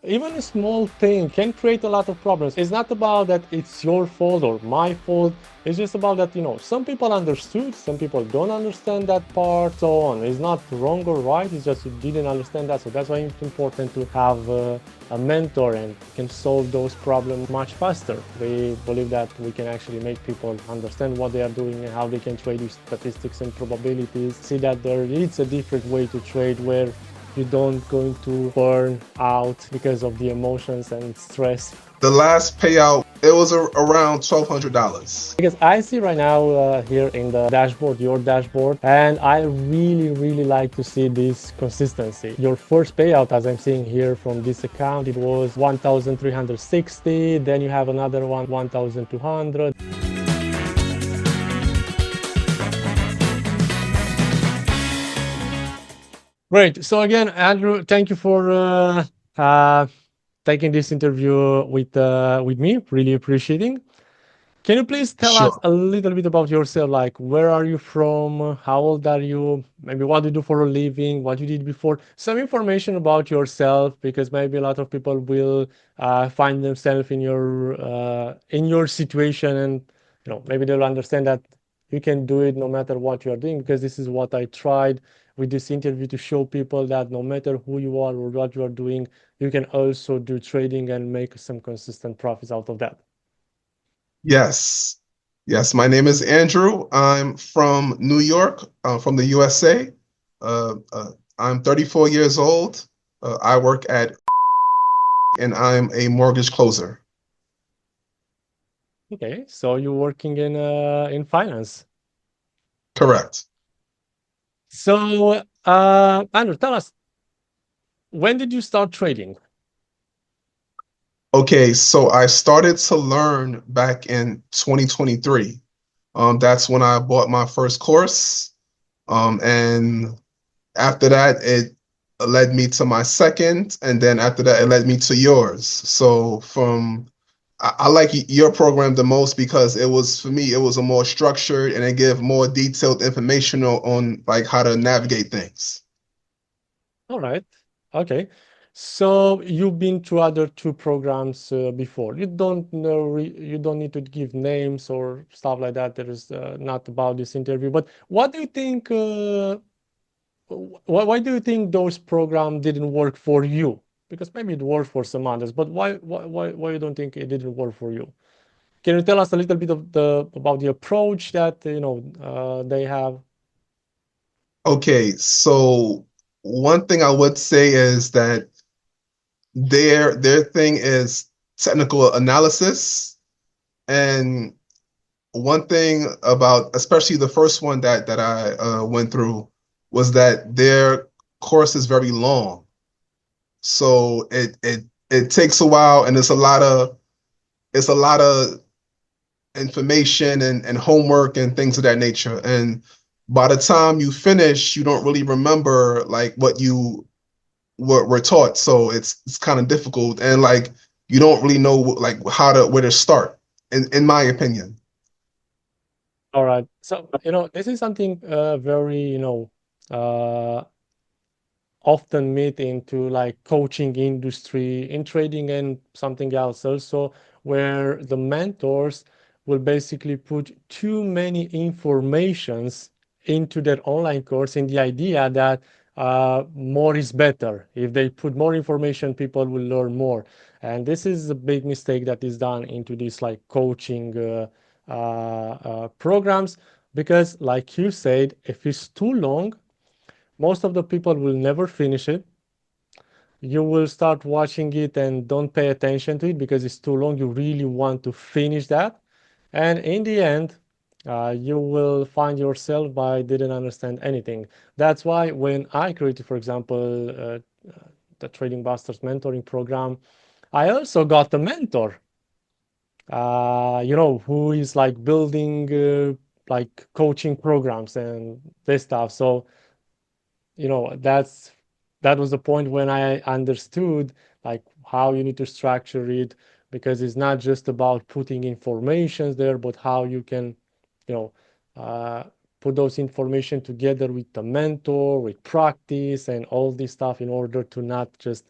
even a small thing can create a lot of problems. It's not about that it's your fault or my fault. It's just about that, some people understood, some people don't understand that part, so on. It's not wrong or right, it's just you didn't understand that. So that's why it's important to have a mentor and can solve those problems much faster. We believe that we can actually make people understand what they are doing and how they can trade with statistics and probabilities. See that there is a different way to trade where you don't going to burn out because of the emotions and stress. The last payout, it was around $1,200. Because I see right now here in the dashboard, your dashboard, and I really, really like to see this consistency. Your first payout, as I'm seeing here from this account, it was 1,360. Then you have another one, 1,200. Great. So again, Andrew, thank you for uh, taking this interview with me. Really appreciating. Can you please tell us Sure. a little bit about yourself? Like, where are you from? How old are you? Maybe what do you do for a living? What you did before? Some information about yourself, because maybe a lot of people will find themselves in your situation, and maybe they'll understand that you can do it no matter what you are doing. Because this is what I tried with this interview to show people that no matter who you are or what you are doing, you can also do trading and make some consistent profits out of that. Yes. Yes, my name is Andrew. I'm from New York, from the USA. I'm 34 years old. I work at, and I'm a mortgage closer. Okay, so you're working in finance. Correct. So, Andrew, tell us, when did you start trading? Okay, so I started to learn back in 2023. That's when I bought my first course. And after that, it led me to my second, and then after that, it led me to yours. So I like your program the most because it was for me, it was a more structured and it gave more detailed information on like how to navigate things. All right. Okay. So you've been to other two programs before. You don't know, you don't need to give names or stuff like that. There is not about this interview. But what do you think? Why do you think those programs didn't work for you? Because maybe it worked for some others, but why you don't think it didn't work for you? Can you tell us a little bit of the about the approach that they have? Okay, so one thing I would say is that their thing is technical analysis. And one thing about especially the first one that I went through was that their course is very long. So it takes a while and it's a lot of information and homework and things of that nature. And by the time you finish, you don't really remember like what you were taught. So it's kind of difficult and like you don't really know like how to where to start, in my opinion. All right. So, this is something very, uh, often meet into like coaching industry in trading and something else also, where the mentors will basically put too many informations into their online course in the idea that more is better. If they put more information, people will learn more. And this is a big mistake that is done into these like coaching programs, because like you said, if it's too long, most of the people will never finish it. You will start watching it and don't pay attention to it because it's too long. You really want to finish that. And in the end, you will find yourself by didn't understand anything. That's why when I created, for example, the Trading Busters mentoring program, I also got a mentor, who is like building like coaching programs and this stuff. So that was the point when I understood like how you need to structure it, because it's not just about putting informations there, but how you can you know uh, put those information together with the mentor, with practice and all this stuff, in order to not just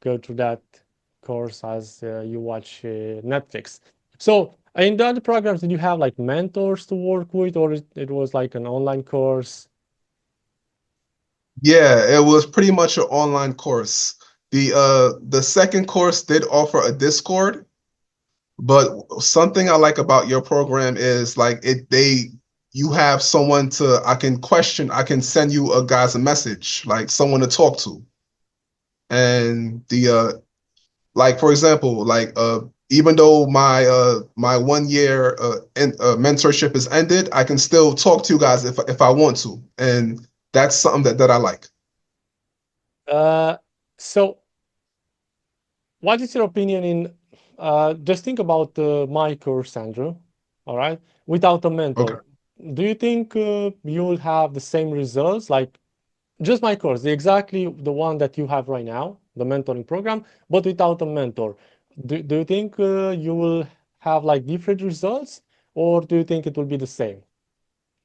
go through that course as you watch Netflix. So in the other programs, did you have like mentors to work with, or it was like an online course? Yeah, it was pretty much an online course. The second course did offer a Discord, but something I like about your program is like you have someone to I can question, I can send you a guys a message, like someone to talk to. And the like for example, like even though my 1 year mentorship is ended, I can still talk to you guys if I want to. And that's something that I like. Uh, so what is your opinion in just think about my course, Andrew, all right, without a Okay. mentor. Do you think you will have the same results like just my course, exactly the one that you have right now, the mentoring program, but without a mentor? Do you think you will have like different results, or do you think it will be the same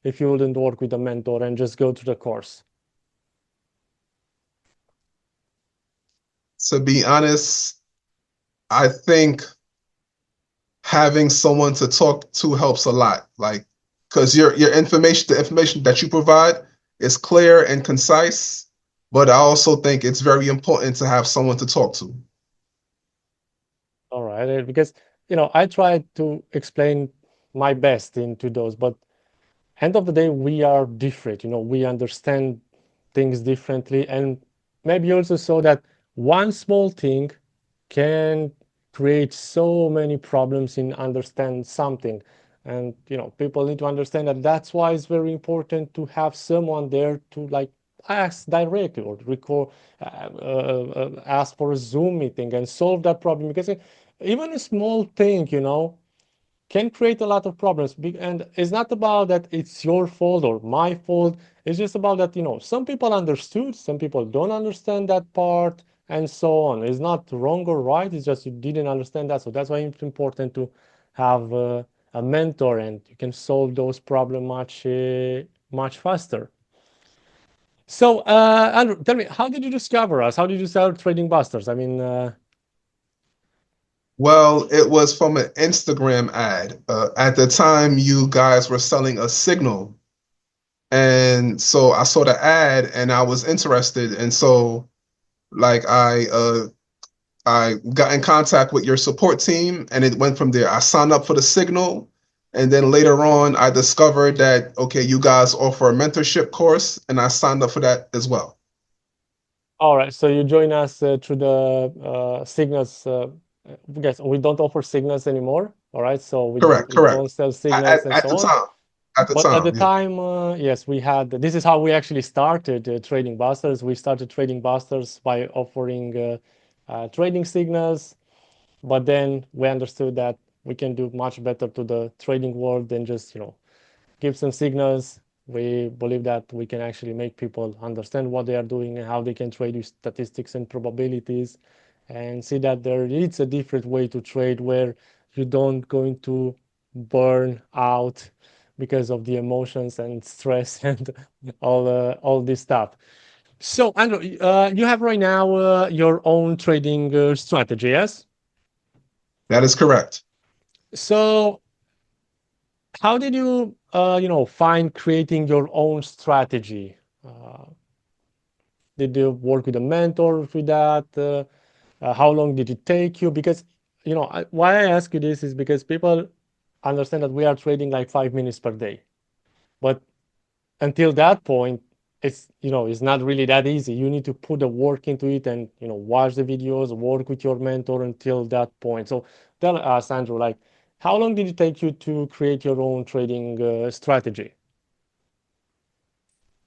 if you wouldn't work with a mentor and just go to the course? To be honest, I think having someone to talk to helps a lot. Like, because your information, the information that you provide is clear and concise, but I also think it's very important to have someone to talk to. All right, because I try to explain my best into those, but end of the day, we are different. We understand things differently, and maybe also so that one small thing can create so many problems in understand something. And people need to understand that that's why it's very important to have someone there to like ask directly or record, ask for a Zoom meeting and solve that problem. Because even a small thing, can create a lot of problems. And it's not about that it's your fault or my fault. It's just about that, some people understood, some people don't understand that part, and so on. It's not wrong or right. It's just you didn't understand that. So that's why it's important to have a mentor, and you can solve those problems much faster. So, Andrew, tell me, how did you discover us? How did you start Trading Busters? I mean, Well, it was from an Instagram ad. At the time, you guys were selling a signal. And so I saw the ad and I was interested. And so like I got in contact with your support team and it went from there. I signed up for the signal and then later on I discovered that okay, you guys offer a mentorship course and I signed up for that as well. all right, so you join us through the signals. Yes, we don't offer signals anymore. All right, so Correct, we correct. don't sell signals and At so the on. time. At the But at the time, yeah. time, yes, we had. This is how we actually started Trading Busters. We started Trading Busters by offering trading signals, but then we understood that we can do much better to the trading world than just give some signals. We believe that we can actually make people understand what they are doing and how they can trade with statistics and probabilities, and see that there is a different way to trade where you don't going to burn out because of the emotions and stress and all this stuff. So, Andrew, you have right now your own trading strategy, yes? That is correct. So, how did you, find creating your own strategy? Uh, did you work with a mentor with that? How long did it take you? Because, why I ask you this is because people understand that we are trading like 5 minutes per day. But until that point, it's not really that easy. You need to put the work into it and, watch the videos, work with your mentor until that point. So tell us, Andrew, like, how long did it take you to create your own trading strategy?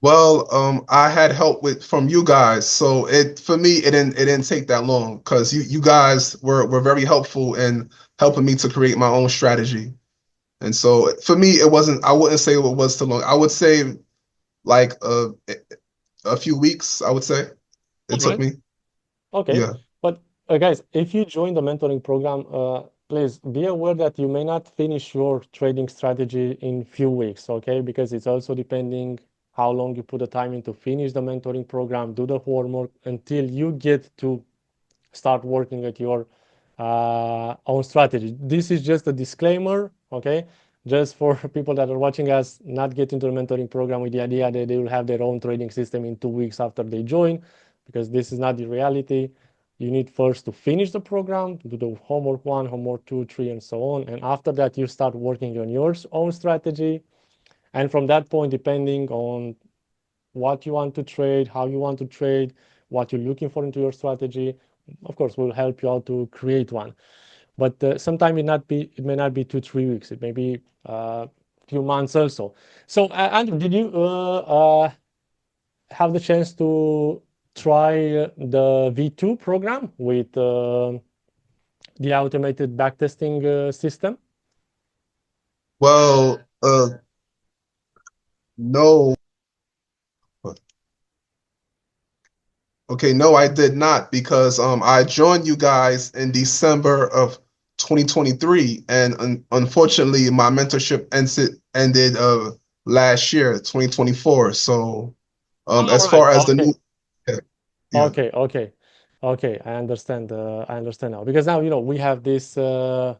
Well, I had help with from you guys, so it for me it didn't take that long because you guys were very helpful in helping me to create my own strategy. And so for me, it wasn't. I wouldn't say it was too long. I would say like a few weeks. I would say All it took right. me. Okay. Yeah. But guys, if you join the mentoring program, please be aware that you may not finish your trading strategy in few weeks, okay? Because it's also depending how long you put the time in to finish the mentoring program, do the homework until you get to start working at your own strategy. This is just a disclaimer, okay? Just for people that are watching us, not get into a mentoring program with the idea that they will have their own trading system in 2 weeks after they join, because this is not the reality. You need first to finish the program, do the homework one, homework two, three, and so on. And after that, you start working on your own strategy. And from that point, depending on what you want to trade, how you want to trade, what you're looking for into your strategy, of course, we'll help you out to create one. But sometimes it may not be 2 3 weeks. It may be a few months also. So, Andrew, did you have the chance to try the V2 program with the automated backtesting system? Well, no. Okay, no, I did not because I joined you guys in December of 2023, and unfortunately my mentorship ended last year, 2024. So All as right. far as the Okay. new, yeah, yeah, Okay. Okay. Okay. I understand. I understand now because now we have this uh,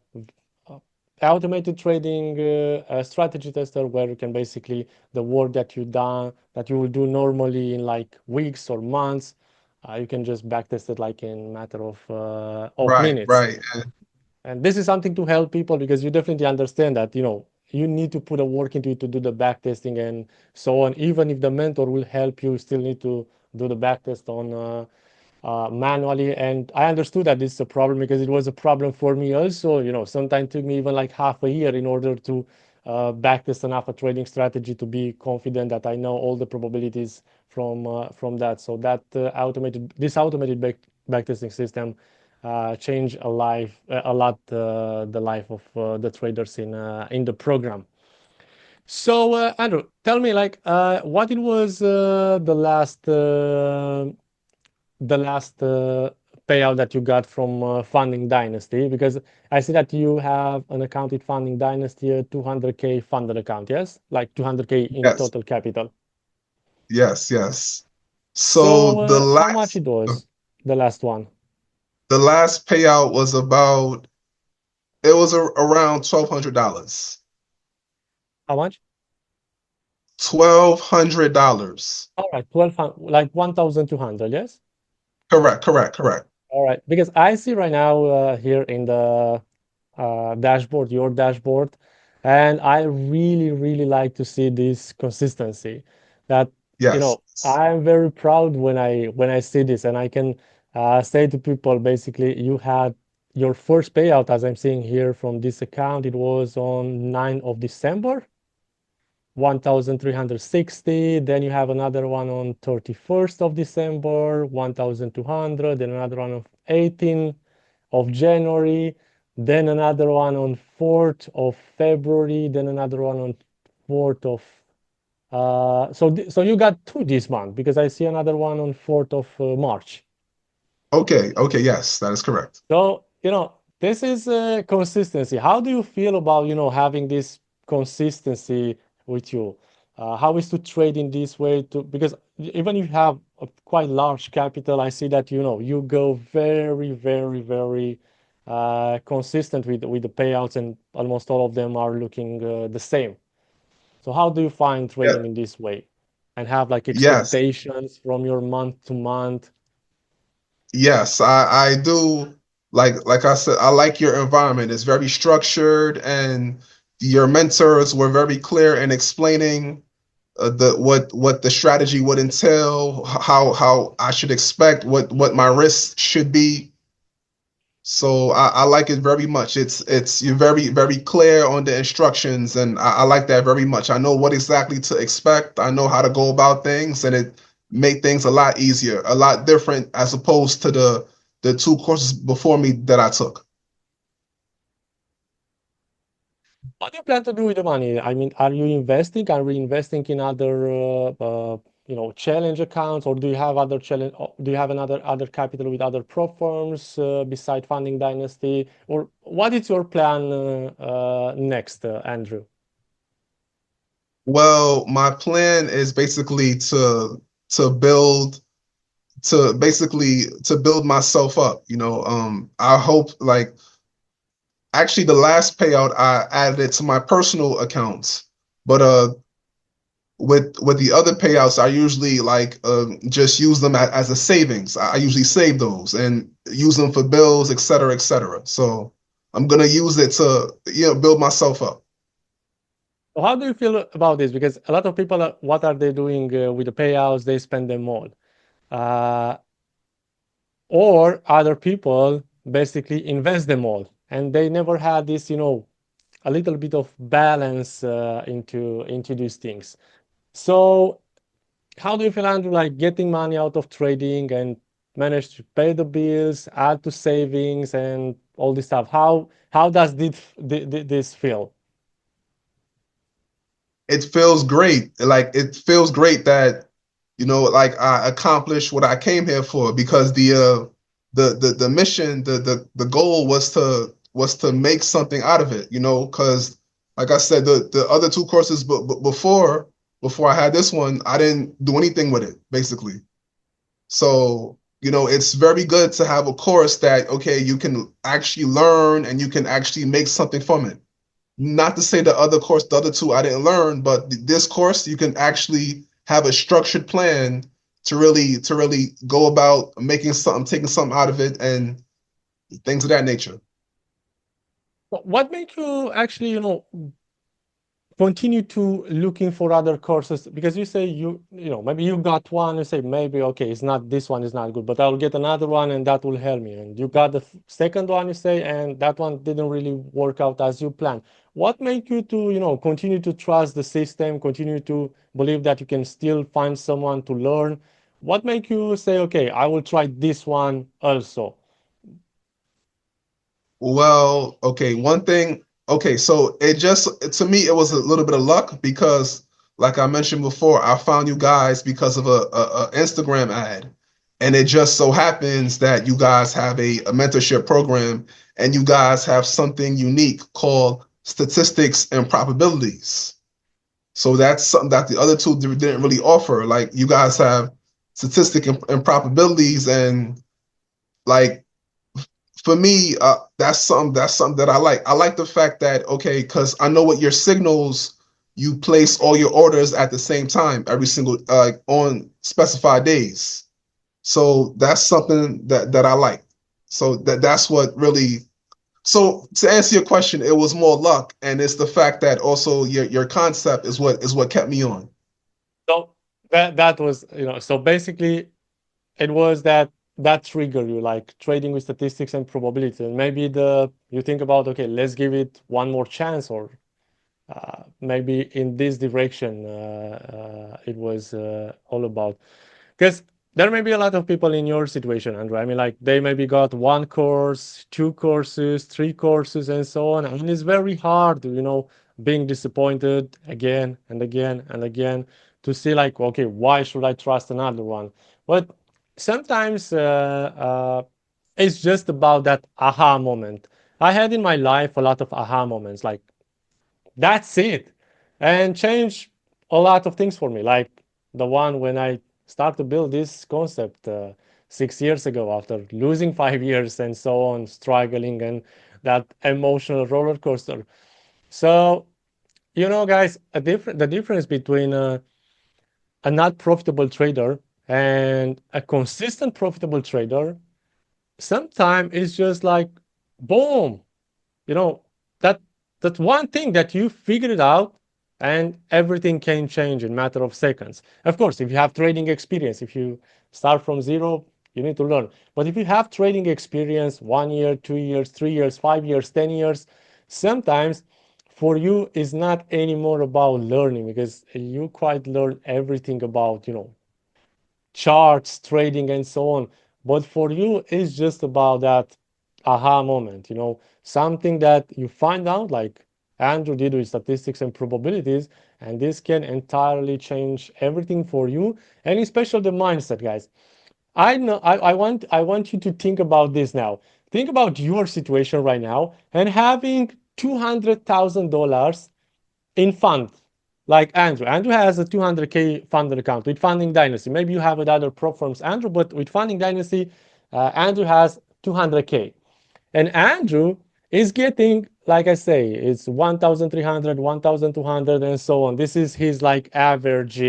automated trading strategy tester where you can basically the work that you will do normally in like weeks or months, you can just backtest it like in matter of right, minutes. right, And this is something to help people because you definitely understand that, you need to put a work into it to do the back testing and so on. Even if the mentor will help you, still need to do the back test on manually. And I understood that this is a problem because it was a problem for me also. Sometimes took me even like half a year in order to backtest enough a trading strategy to be confident that I know all the probabilities from that. So that this automated backtesting system changed a lot the life of the traders in the program. So, Andrew, tell me, like, what it was the last payout that you got from Funding Dynasty? Because I see that you have an account with Funding Dynasty, a 200K funded account, yes? Like 200K in yes, total capital. yes, yes. So So, how much it was, the last one? the last payout was about it was around $1,200. How much? $1,200. All right, 1200, like 1,200, yes? Correct, correct, correct. All right, because I see right now here in the dashboard, your dashboard, and I really, really like to see this consistency. That Yes. I'm very proud when I see this, and I can say to people basically, you had your first payout, as I'm seeing here from this account, it was on 9th of December. 1,360. Then you have another one on 31st of December, 1,200. Then another one on 18th of January. Then another one on 4th of February. Then another one on 4th of. So you got two this month because I see another one on 4th of March. Okay, okay, yes, that is correct. So, this is consistency. How do you feel about, having this consistency with you? How is to trade in this way to, because even if you have a quite large capital, I see that, you go very, very, very consistent with the payouts and almost all of them are looking the same. So how do you find Yeah, trading in this way and have like yes, expectations from your month to month? yes, I do like I said, I like your environment. It's very structured and your mentors were very clear in explaining the what the strategy would entail, how I should expect, what my risks should be. So I like it very much. It's you're very clear on the instructions, and I like that very much. I know what exactly to expect. I know how to go about things, and it made things a lot easier, a lot different as opposed to the two courses before me that I took. What do you plan to do with the money? I mean, are you investing? Are we investing in other, challenge accounts, or do you have other challenge? Do you have other capital with other prop firms beside Funding Dynasty, or what is your plan next, Andrew? Well, my plan is basically to build to basically to build myself up. I hope like actually the last payout I added it to my personal accounts, but with the other payouts I usually like just use them as a savings. I usually save those and use them for bills, et cetera, et cetera. So I'm gonna use it to build myself up. So how do you feel about this? Because a lot of people, what are they doing with the payouts? They spend them all. Uh, or other people basically invest them all. And they never had this, a little bit of balance into these things. So how do you feel, Andrew, like getting money out of trading and manage to pay the bills, add to savings and all this stuff? How does this feel? It feels great. Like it feels great that like I accomplished what I came here for because the mission, the goal was to make something out of it. Because like I said, the other two courses, but before I had this one, I didn't do anything with it basically. So it's very good to have a course that okay, you can actually learn and you can actually make something from it. Not to say the other two I didn't learn, but this course you can actually have a structured plan to really go about making something, taking something out of it, and things of that nature. What made you actually, continue to looking for other courses? Because you say maybe you got one, you say maybe okay, it's not, this one is not good, but I'll get another one and that will help me. And you got the second one, you say, and that one didn't really work out as you planned. What made you to continue to trust the system, continue to believe that you can still find someone to learn? What made you say, okay, I will try this one also? Well, okay, one thing, okay, so it just to me it was a little bit of luck because like I mentioned before, I found you guys because of a Instagram ad. And it just so happens that you guys have a mentorship program and you guys have something unique called statistics and probabilities. So that's something that the other two didn't really offer. Like you guys have statistic and probabilities, and like for me, that's something that I like. I like the fact that okay, because I know what your signals. You place all your orders at the same time every single on specified days. So that's something that I like. So that's what really. So to answer your question, it was more luck, and it's the fact that also your concept is what kept me on. So that was, so basically it was that trigger you, like trading with statistics and probability, and maybe the you think about, okay, let's give it one more chance, or maybe in this direction it was all about. Because there may be a lot of people in your situation, Andrew. I mean, like they maybe got one course, two courses, three courses, and so on. And it's very hard, being disappointed again and again and again to see, like, okay, why should I trust another one? But sometimes it's just about that aha moment. I had in my life a lot of aha moments, like that's it, and change a lot of things for me, like the one when I started to build this concept 6 years ago after losing 5 years and so on, struggling, and that emotional roller coaster. So guys, the difference between a not profitable trader and a consistent profitable trader sometimes is just like boom, you know that that one thing that you figured it out, and everything can change in a matter of seconds. Of course, if you have trading experience, if you start from zero, you need to learn. But if you have trading experience, 1 year, 2 years, 3 years, 5 years, 10 years, sometimes for you is not anymore about learning, because you quite learn everything about charts, trading, and so on. But for you, it's just about that aha moment, something that you find out, like Andrew did with statistics and probabilities, and this can entirely change everything for you, and especially the mindset, guys. I know I want you to think about this now. Think about your situation right now and having $200,000 in fund. like Andrew. Andrew has a 200K funded account with Funding Dynasty. Maybe you have other prop firms, Andrew, but with Funding Dynasty, Andrew has 200K. And Andrew is getting, like I say, it's 1,300, 1,200, and so on. This is his like average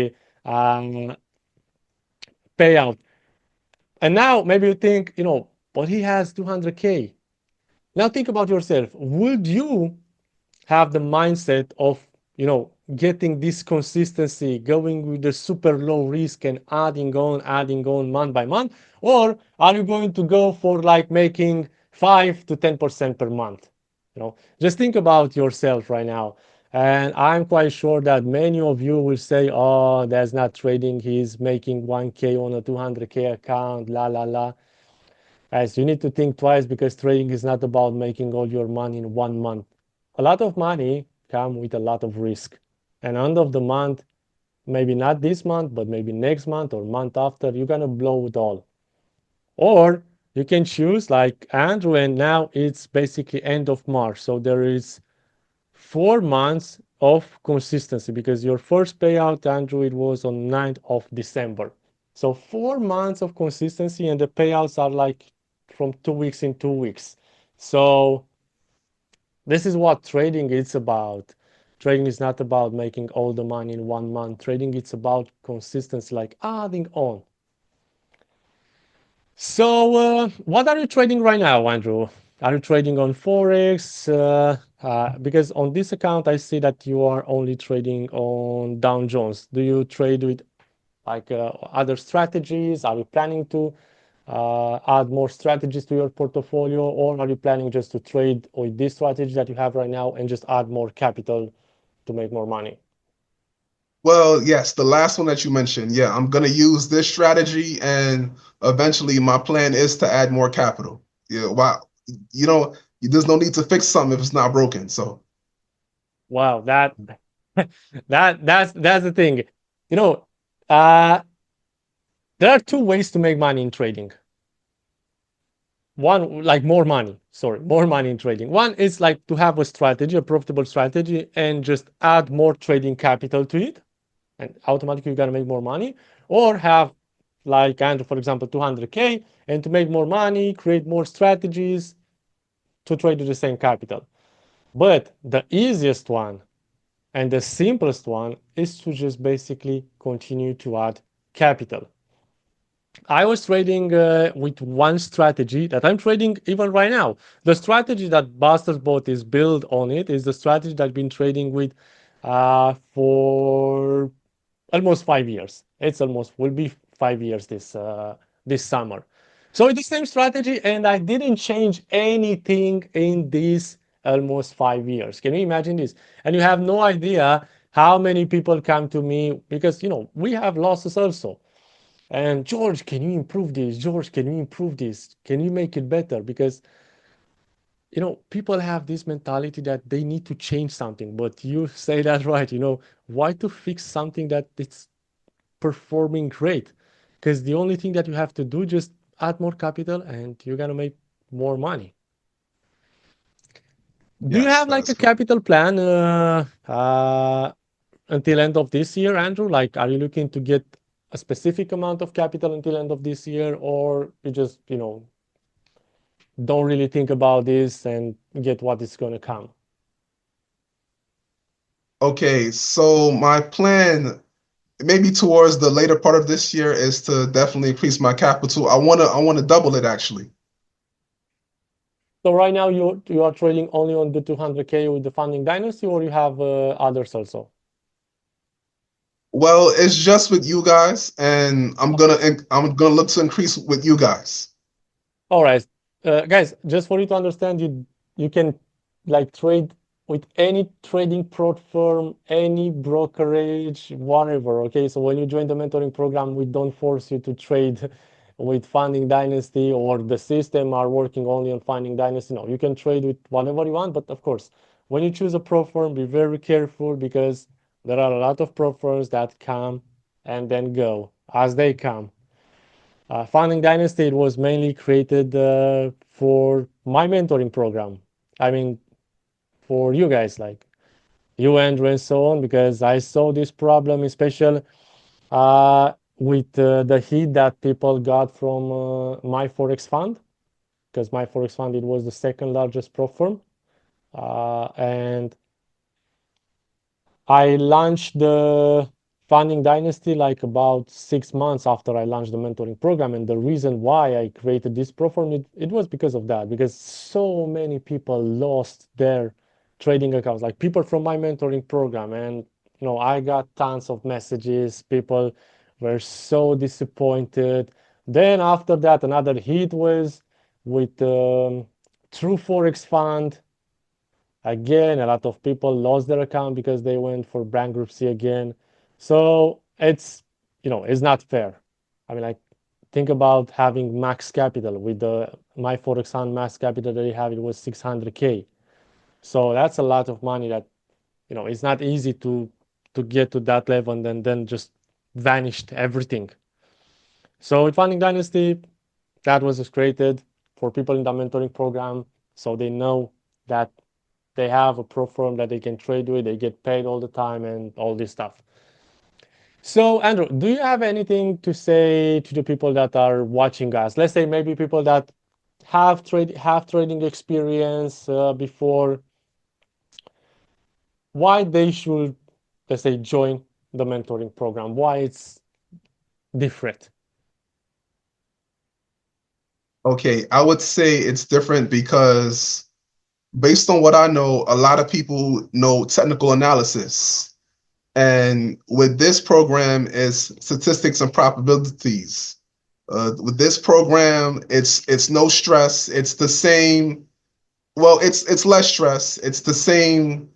um, payout. And now maybe you think, but he has 200K. Now think about yourself. Would you have the mindset of getting this consistency, going with the super low risk and adding on month by month? Or are you going to go for like making 5 to 10% per month? Just think about yourself right now. And I'm quite sure that many of you will say, oh, that's not trading, he's making 1K on a 200K account, la la la. Guys, you need to think twice, because trading is not about making all your money in 1 month. A lot of money comes with a lot of risk. And end of the month, maybe not this month, but maybe next month or month after, you're gonna blow it all. Or you can choose like Andrew, and now it's basically end of March. So there is 4 months of consistency, because your first payout, Andrew, it was on 9th of December. So 4 months of consistency, and the payouts are like from 2 weeks in 2 weeks. So this is what trading is about. Trading is not about making all the money in 1 month. Trading it's about consistency, like adding on. So, what are you trading right now, Andrew? Are you trading on Forex? Because on this account, I see that you are only trading on Dow Jones. Do you trade with like other strategies? Are you planning to add more strategies to your portfolio, or are you planning just to trade with this strategy that you have right now and just add more capital to make more money? Well, yes, the last one that you mentioned. Yeah, I'm gonna use this strategy, and eventually my plan is to add more capital. Yeah, wow. You know, there's no need to fix something if it's not broken. So, Wow, that that's the thing. You know, uh, there are two ways to make money in trading. One, like more money, sorry, more money in trading. One is like to have a strategy, a profitable strategy, and just add more trading capital to it, and automatically you're gonna make more money. Or have, like Andrew, for example, 200K, and to make more money, create more strategies to trade with the same capital. But the easiest one and the simplest one is to just basically continue to add capital. I was trading with one strategy that I'm trading even right now. The strategy that Buster's Bot is built on it is the strategy that I've been trading with for almost 5 years. It's almost will be 5 years this summer. So it's the same strategy, and I didn't change anything in these almost 5 years. Can you imagine this? And you have no idea how many people come to me, because we have losses also. And George, can you improve this? George, can you improve this? Can you make it better? Because people have this mentality that they need to change something. But you say that right. Why to fix something that it's performing great? Because the only thing that you have to do, just add more capital and you're gonna make more money. Do you yes, have that like is a correct. capital plan until end of this year, Andrew? Like, are you looking to get a specific amount of capital until end of this year, or you just don't really think about this and get what is going to come? Okay, so my plan, maybe towards the later part of this year, is to definitely increase my capital. I wanna double it actually. So right now you are trading only on the 200K with the Funding Dynasty, or you have others also? Well, it's just with you guys, and I'm gonna look to increase with you guys. All right, guys, just for you to understand, you can like trade with any trading prop firm, any brokerage, whatever. Okay, so when you join the mentoring program, we don't force you to trade with Funding Dynasty, or the system are working only on Funding Dynasty. No, you can trade with whatever you want, but of course, when you choose a prop firm, be very careful, because there are a lot of prop firms that come and then go as they come. Founding Dynasty, it was mainly created for my mentoring program. I mean, for you guys, like. you, Andrew, and so on, because I saw this problem, especially with the hit that people got from my Forex fund, because my Forex fund, it was the second largest prop firm. And I launched the Funding Dynasty like about 6 months after I launched the mentoring program. And the reason why I created this program, it was because of that, because so many people lost their trading accounts, like people from my mentoring program. And, I got tons of messages. People were so disappointed. Then after that, another hit was with True Forex Fund. Again, a lot of people lost their account because they went for bankruptcy again. So it's not fair. I mean, like, think about having max capital with the my Forex fund max capital that they have, it was 600K. So that's a lot of money that, it's not easy to get to that level and then just vanished everything. So with Funding Dynasty, that was just created for people in the mentoring program so they know that they have a pro firm that they can trade with, they get paid all the time, and all this stuff. So, Andrew, do you have anything to say to the people that are watching us? Let's say maybe people that have trading experience before, why they should, let's say, join the mentoring program, why it's different. Okay, I would say it's different because based on what I know, a lot of people know technical analysis. And with this program is statistics and probabilities. With this program, it's no stress. It's the same. Well, it's less stress. It's the same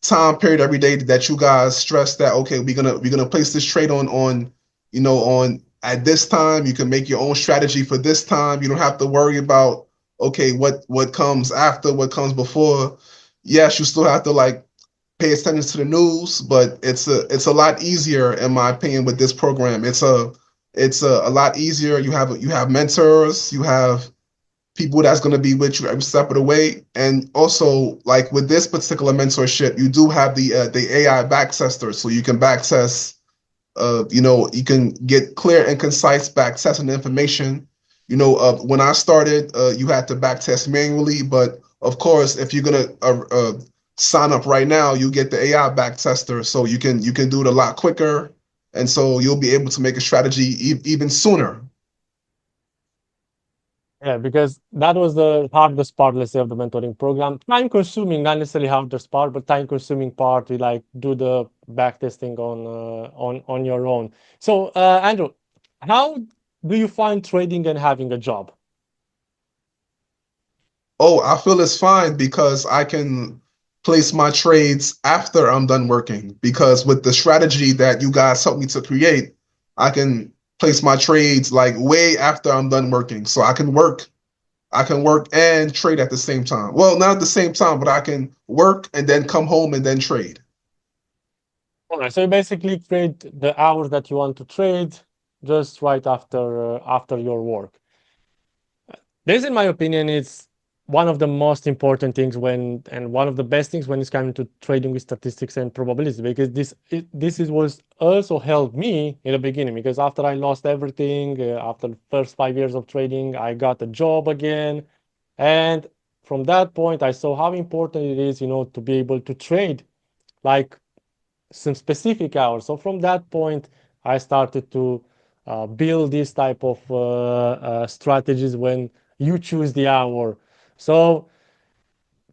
time period every day that you guys stress that okay, we're gonna place this trade on on at this time. You can make your own strategy for this time. You don't have to worry about okay what comes after, what comes before. Yes, you still have to like pay attention to the news, but it's a lot easier in my opinion with this program. It's a lot easier. You have mentors, you have people that's going to be with you every step of the way, and also like with this particular mentorship, you do have the AI backtester, so you can backtest. You can get clear and concise backtesting information. When I started, you had to backtest manually, but of course, if you're gonna sign up right now, you get the AI backtester, so you can do it a lot quicker, and so you'll be able to make a strategy even sooner. Yeah, because that was the hardest part, let's say, of the mentoring program. Time consuming, not necessarily hardest part, but time consuming part. You like do the back testing on your own. So, Andrew, how do you find trading and having a job? Oh, I feel it's fine because I can place my trades after I'm done working. Because with the strategy that you guys helped me to create, I can place my trades like way after I'm done working. So I can work and trade at the same time. Well, not at the same time, but I can work and then come home and then trade. All right, so you basically create the hours that you want to trade just right after your work. This, in my opinion, is one of the most important things and one of the best things when it's coming to trading with statistics and probabilities, because this is was also helped me in the beginning, because after I lost everything, after the first 5 years of trading, I got a job again. And from that point, I saw how important it is, to be able to trade like some specific hours. So from that point, I started to build this type of strategies when you choose the hour. So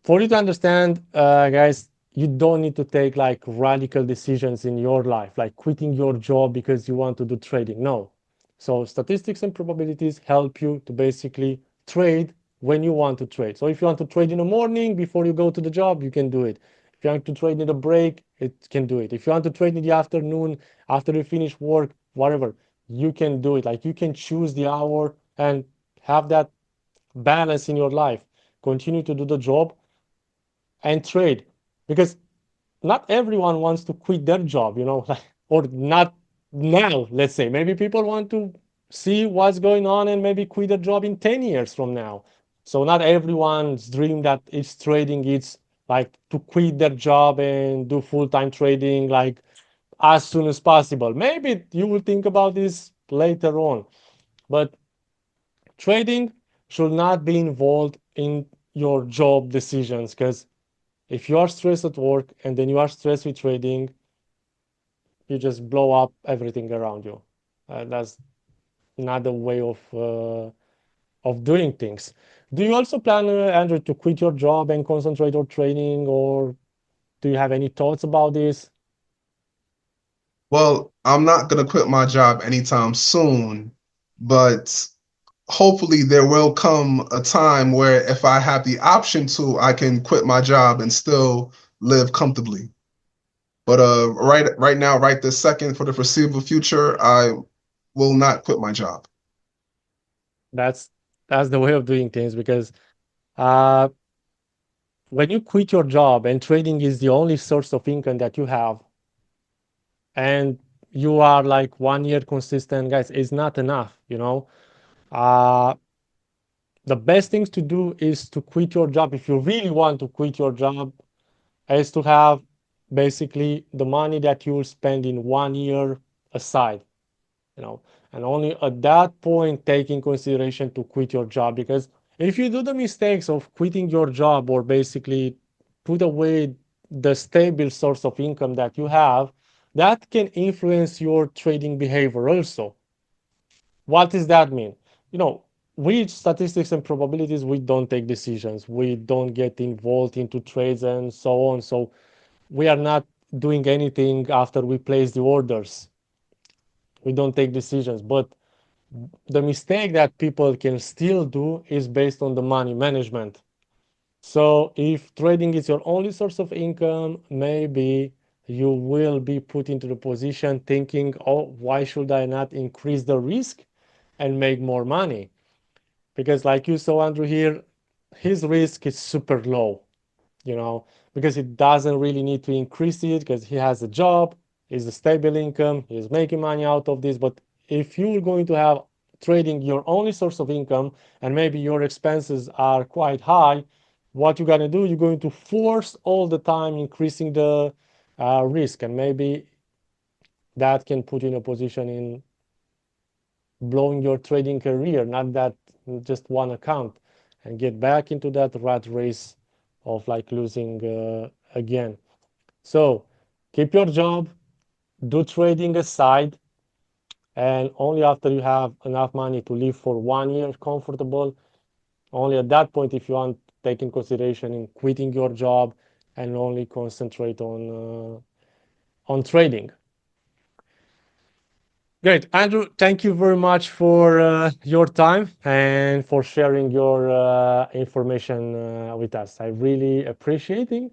for you to understand, guys, you don't need to take like radical decisions in your life, like quitting your job because you want to do trading. No. So statistics and probabilities help you to basically trade when you want to trade. So if you want to trade in the morning before you go to the job, you can do it. If you want to trade in the break, it can do it. If you want to trade in the afternoon after you finish work, whatever, you can do it. Like you can choose the hour and have that balance in your life. Continue to do the job and trade, because not everyone wants to quit their job, like, or not now. Let's say maybe people want to see what's going on and maybe quit their job in 10 years from now. So not everyone's dream that it's trading, it's like to quit their job and do full-time trading like as soon as possible. Maybe you will think about this later on, but trading should not be involved in your job decisions, because if you are stressed at work and then you are stressed with trading, you just blow up everything around you. That's not the way of doing things. Do you also plan, Andrew, to quit your job and concentrate on trading, or do you have any thoughts about this? Well, I'm not going to quit my job anytime soon, but hopefully there will come a time where if I have the option to, I can quit my job and still live comfortably. But right now, right this second, for the foreseeable future, I will not quit my job. That's that's the way of doing things, because uh, when you quit your job and trading is the only source of income that you have, and you are like 1 year consistent, guys, it's not enough, you know. Uh, the best things to do is to quit your job. If you really want to quit your job, is to have basically the money that you will spend in 1 year aside, you know, and only at that point take in consideration to quit your job. Because if you do the mistakes of quitting your job, or basically put away the stable source of income that you have, that can influence your trading behavior also. What does that mean? You know, with statistics and probabilities, we don't take decisions. We don't get involved into trades and so on. So we are not doing anything after we place the orders. We don't take decisions. But the mistake that people can still do is based on the money management. So if trading is your only source of income, maybe you will be put into the position thinking, oh, why should I not increase the risk and make more money? Because like you saw Andrew here, his risk is super low, you know, because he doesn't really need to increase it because he has a job, he's a stable income, he's making money out of this. But if you're going to have trading your only source of income and maybe your expenses are quite high, what you're going to do, you're going to force all the time increasing the risk, and maybe that can put you in a position in blowing your trading career, not that just one account, and get back into that rat race of like losing again. So keep your job, do trading aside, and only after you have enough money to live for 1 year comfortable, only at that point, if you want, take in consideration in quitting your job and only concentrate on trading. Great. Andrew, thank you very much for your time and for sharing your information with us. I really appreciate it.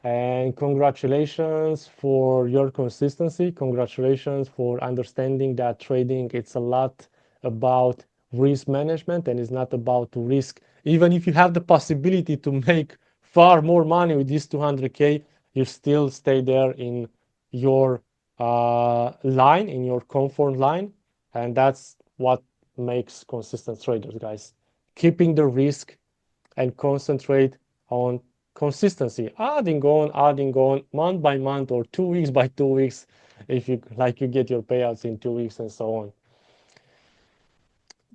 And congratulations for your consistency. Congratulations for understanding that trading, it's a lot about risk management and it's not about risk. Even if you have the possibility to make far more money with this 200K, you still stay there in your line, in your comfort line. And that's what makes consistent traders, guys. Keeping the risk and concentrate on consistency, adding on month by month or 2 weeks by 2 weeks. If you like, you get your payouts in 2 weeks and so on.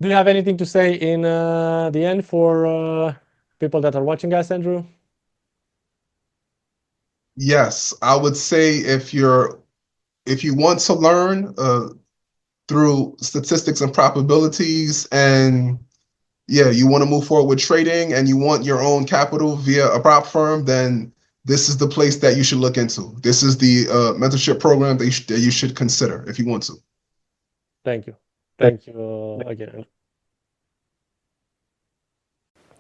Do you have anything to say in the end for people that are watching us, Andrew? Yes, I would say if you want to learn through statistics and probabilities, and yeah, you want to move forward with trading and you want your own capital via a prop firm, then this is the place that you should look into. This is the mentorship program that you should consider if you want to. Thank you. Thank you again.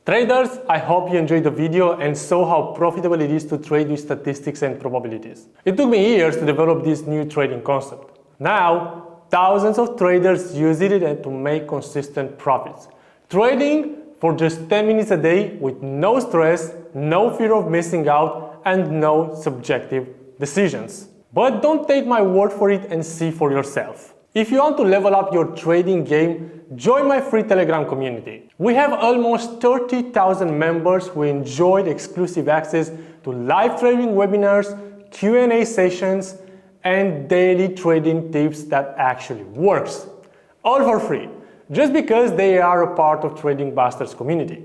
Traders, I hope you enjoyed the video and saw how profitable it is to trade with statistics and probabilities. It took me years to develop this new trading concept. Now, thousands of traders use it to make consistent profits. Trading for just 10 minutes a day with no stress, no fear of missing out, and no subjective decisions. But don't take my word for it and see for yourself. If you want to level up your trading game, join my free Telegram community. We have almost 30,000 members who enjoyed exclusive access to live trading webinars, Q&A sessions, and daily trading tips that actually works. All for free, just because they are a part of Trading Busters community.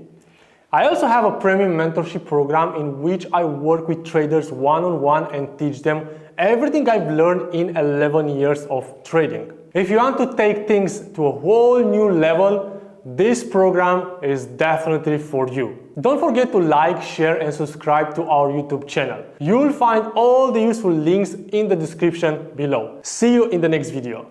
I also have a premium mentorship program in which I work with traders one-on-one and teach them everything I've learned in 11 years of trading. If you want to take things to a whole new level, this program is definitely for you. Don't forget to like, share, and subscribe to our YouTube channel. You'll find all the useful links in the description below. See you in the next video.